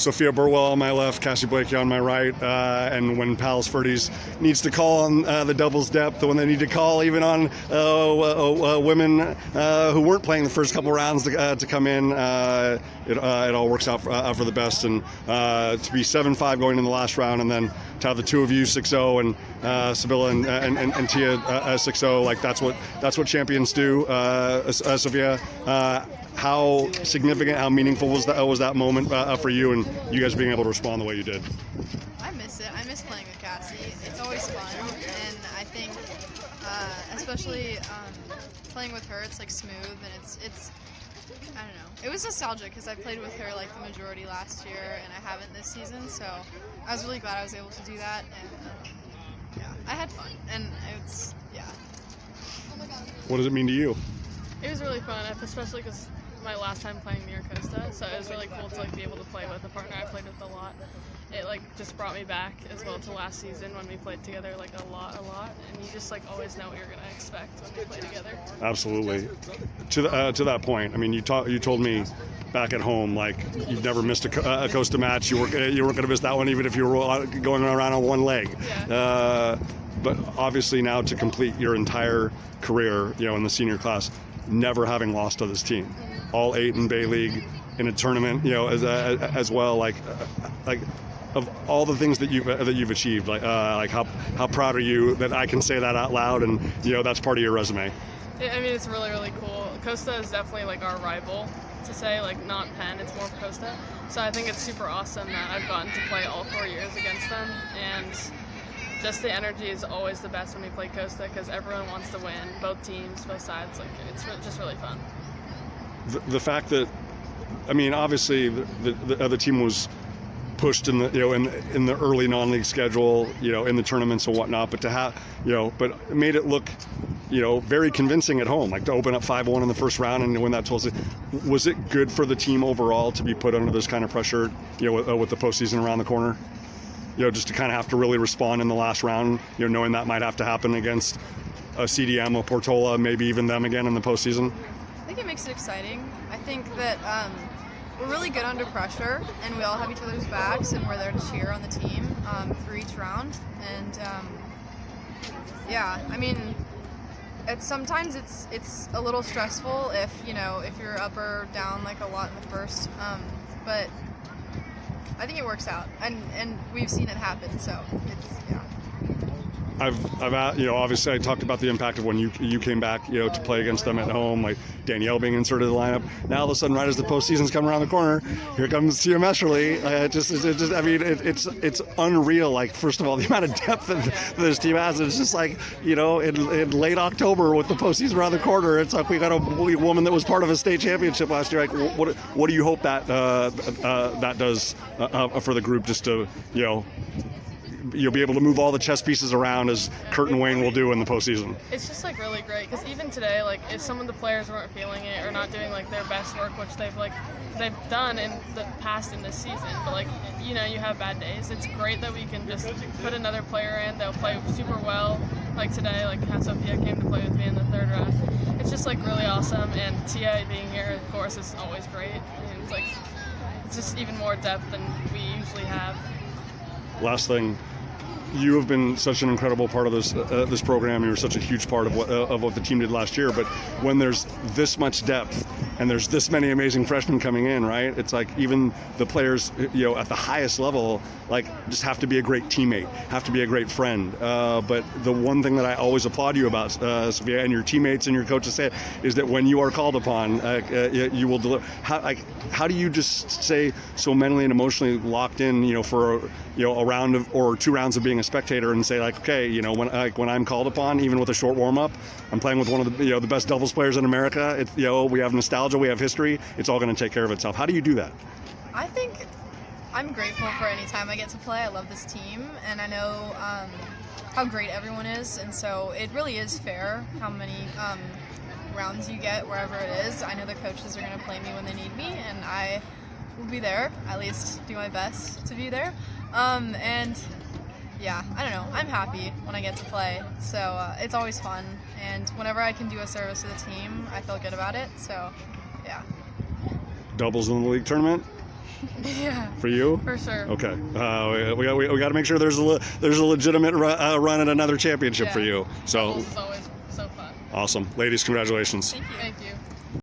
Sofia Burwell on my left, Cassie Blakey on my right, and when Palos Verdes needs to call on the doubles depth, when they need to call even on women who weren't playing the first couple rounds to come in, it all works out for the best. And to be 7-5 going in the last round, and then to have the two of you 6-0 and Sibylla and Tia 6-0, like that's what champions do. Sofia, how significant, how meaningful was that moment for you, and you guys being able to respond the way you did? I miss it. I miss playing with Cassie. It's always fun, and I think, especially playing with her, it's like smooth, and it's I don't know. It was nostalgic because I played with her like the majority last year, and I haven't this season, so I was really glad I was able to do that, and yeah, I had fun, and it's What does it mean to you? It was really fun, especially because my last time playing Mira Costa, so it was really cool to like be able to play with a partner I played with a lot. It like just brought me back as well to last season when we played together like a lot, and you just like always know what you're gonna expect when you play together. Absolutely. To that point, I mean, you told me back at home like you've never missed a Costa match. You weren't gonna miss that one even if you were going around on one leg. Yeah. But obviously now to complete your entire career, in the senior class, never having lost to this team, all 8 in Bay League, in a tournament, as well, like of all the things that you've achieved, like how proud are you that I can say that out loud, and that's part of your resume? I mean, it's really, really cool. Costa is definitely like our rival, to say, like not Penn, it's more Costa. So I think it's super awesome that I've gotten to play all 4 years against them, and just the energy is always the best when we play Costa because everyone wants to win, both teams, both sides. Like it's just really fun. The fact that, I mean, obviously the other team was pushed in the in the early non-league schedule, in the tournaments and whatnot, but to have but it made it look very convincing at home, like to open up 5-1 in the first round and win that 12. Was it good for the team overall to be put under this kind of pressure, with the postseason around the corner? Just to kind of have to really respond in the last round, knowing that might have to happen against a CDM, a Portola, maybe even them again in the postseason? I think it makes it exciting. I think that we're really good under pressure, and we all have each other's backs, and we're there to cheer on the team for each round. And I mean, sometimes it's a little stressful if you're up or down like a lot in the first, but I think it works out, and we've seen it happen, so it's I've obviously I talked about the impact of when you came back, to play against them at home, like Danielle being inserted in the lineup. Now all of a sudden, right as the postseason's coming around the corner, here comes CMS early. It's unreal. Like, first of all, the amount of depth that this team has. It's just like, in late October with the postseason around the corner, it's like we got a woman that was part of a state championship last year. Like, what do you hope that that does for the group, just to you'll be able to move all the chess pieces around as Kurt and Wayne will do in the postseason? It's just like really great because even today, like if some of the players weren't feeling it or not doing like their best work, which they've done in the past in this season, but like you have bad days. It's great that we can just put another player in. They'll play super well. Like today, like Sofia came to play with me in the 3rd round. It's just like really awesome, and Tia being here, of course, is always great. And it's just even more depth than we usually have. Last thing, you have been such an incredible part of this program. You were such a huge part of what the team did last year. But when there's this much depth and there's this many amazing freshmen coming in, right? It's like even the players, at the highest level, like just have to be a great teammate, have to be a great friend. But the one thing that I always applaud you about, Sofia, and your teammates and your coaches say, is that when you are called upon, you will deliver. How do you just stay so mentally and emotionally locked in, for a round of or 2 rounds of being a spectator, and say like, okay, when I'm called upon, even with a short warm up, I'm playing with one of the the best doubles players in America. It's we have nostalgia, we have history. It's all going to take care of itself. How do you do that? I think I'm grateful for any time I get to play. I love this team, and I know how great everyone is, and so it really is fair how many rounds you get wherever it is. I know the coaches are going to play me when they need me, and I will be there, at least do my best to be there. And yeah, I don't know. I'm happy when I get to play, so it's always fun. And whenever I can do a service to the team, I feel good about it. So, yeah. Doubles in the league tournament? Yeah, For you? for sure. Okay. We got to make sure there's a legitimate run at another championship for Yeah. you. So Doubles is always so fun. awesome, ladies! Congratulations. Thank you. Thank you.